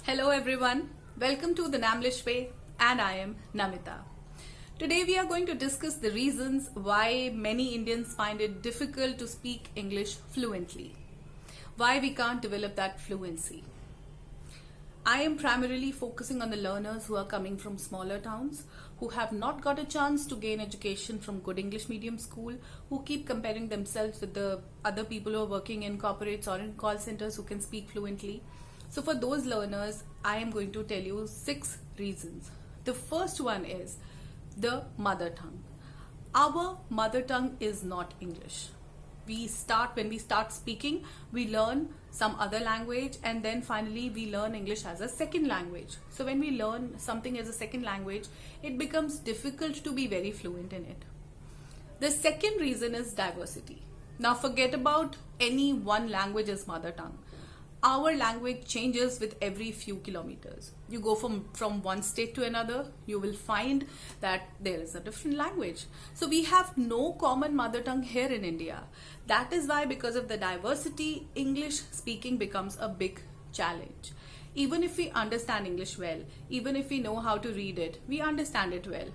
Hello everyone, welcome to the Namlish Way and I am Namita. Today we are going to discuss the reasons why many Indians find it difficult to speak English fluently. Why we can't develop that fluency. I am primarily focusing on the learners who are coming from smaller towns, who have not got a chance to gain education from good English medium school, who keep comparing themselves with the other people who are working in corporates or in call centers who can speak fluently. So for those learners, I am going to tell you 6 reasons. The first one is the mother tongue. Our mother tongue is not English. When we start speaking, we learn some other language and then finally we learn English as a second language. So when we learn something as a second language, it becomes difficult to be very fluent in it. The second reason is diversity. Now forget about any one language as mother tongue. Our language changes with every few kilometers. You go from one state to another, you will find that there is a different language. So we have no common mother tongue here in India. That is why, because of the diversity, English speaking becomes a big challenge. Even if we understand English well, even if we know how to read it, we understand it well.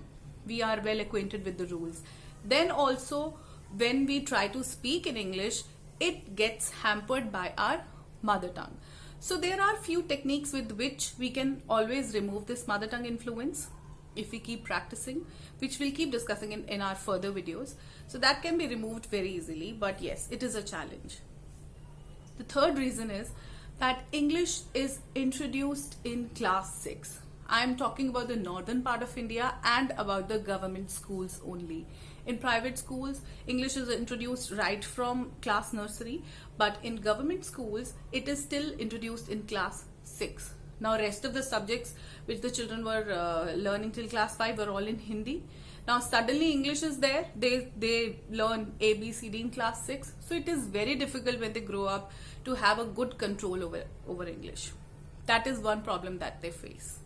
We are well acquainted with the rules. Then also, when we try to speak in English, it gets hampered by our mother tongue. So there are few techniques with which we can always remove this mother tongue influence if we keep practicing, which we'll keep discussing in our further videos. So that can be removed very easily, but yes, it is a challenge. The third reason is that English is introduced in class 6. I am talking about the northern part of India and about the government schools only. In private schools, English is introduced right from class nursery, but in government schools, it is still introduced in class 6. Now, rest of the subjects which the children were learning till class 5 were all in Hindi. Now, suddenly English is there. They learn A, B, C, D in class 6. So, it is very difficult when they grow up to have a good control over English. That is one problem that they face.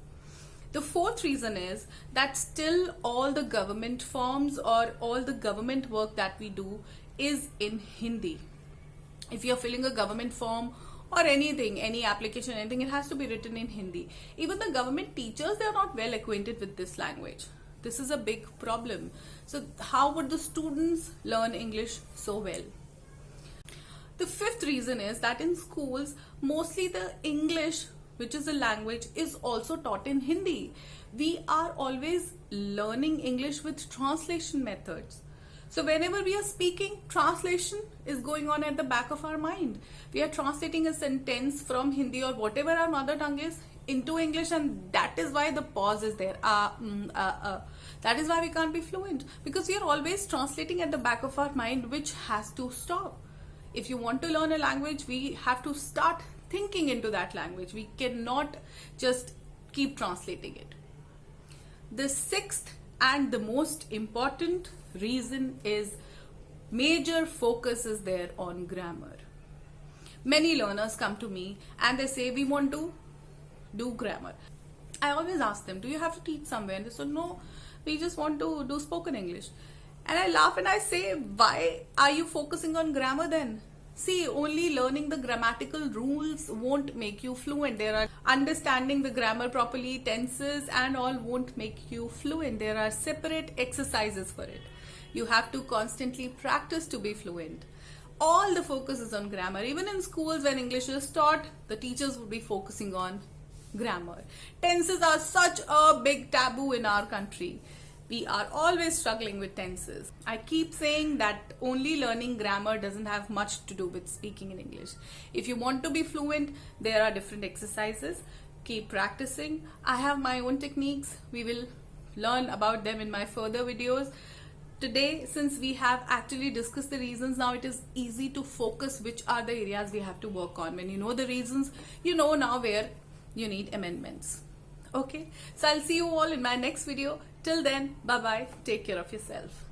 The fourth reason is that still all the government forms or all the government work that we do is in Hindi. If you're filling a government form or anything, any application, anything, it has to be written in Hindi. Even the government teachers, they are not well acquainted with this language. This is a big problem. So how would the students learn English so well? The fifth reason is that in schools, mostly the English, which is a language, is also taught in Hindi. We are always learning English with translation methods. So whenever we are speaking, translation is going on at the back of our mind. We are translating a sentence from Hindi or whatever our mother tongue is into English, and that is why the pause is there. That is why we can't be fluent, because we are always translating at the back of our mind, which has to stop. If you want to learn a language, we have to start thinking into that language. We cannot just keep translating it. The sixth and the most important reason is major focus is there on grammar. Many learners come to me and they say, we want to do grammar. I always ask them, do you have to teach somewhere? And they say, no, we just want to do spoken English. And I laugh and I say, why are you focusing on grammar then? See, only learning the grammatical rules won't make you fluent. Understanding the grammar properly, tenses and all won't make you fluent. There are separate exercises for it. You have to constantly practice to be fluent. All the focus is on grammar. Even in schools when English is taught, the teachers would be focusing on grammar. Tenses are such a big taboo in our country. We are always struggling with tenses. I keep saying that only learning grammar doesn't have much to do with speaking in English. If you want to be fluent, there are different exercises. Keep practicing. I have my own techniques. We will learn about them in my further videos. Today, since we have actually discussed the reasons, now it is easy to focus which are the areas we have to work on. When you know the reasons, you know now where you need amendments. Okay, so I'll see you all in my next video. Till then, bye-bye. Take care of yourself.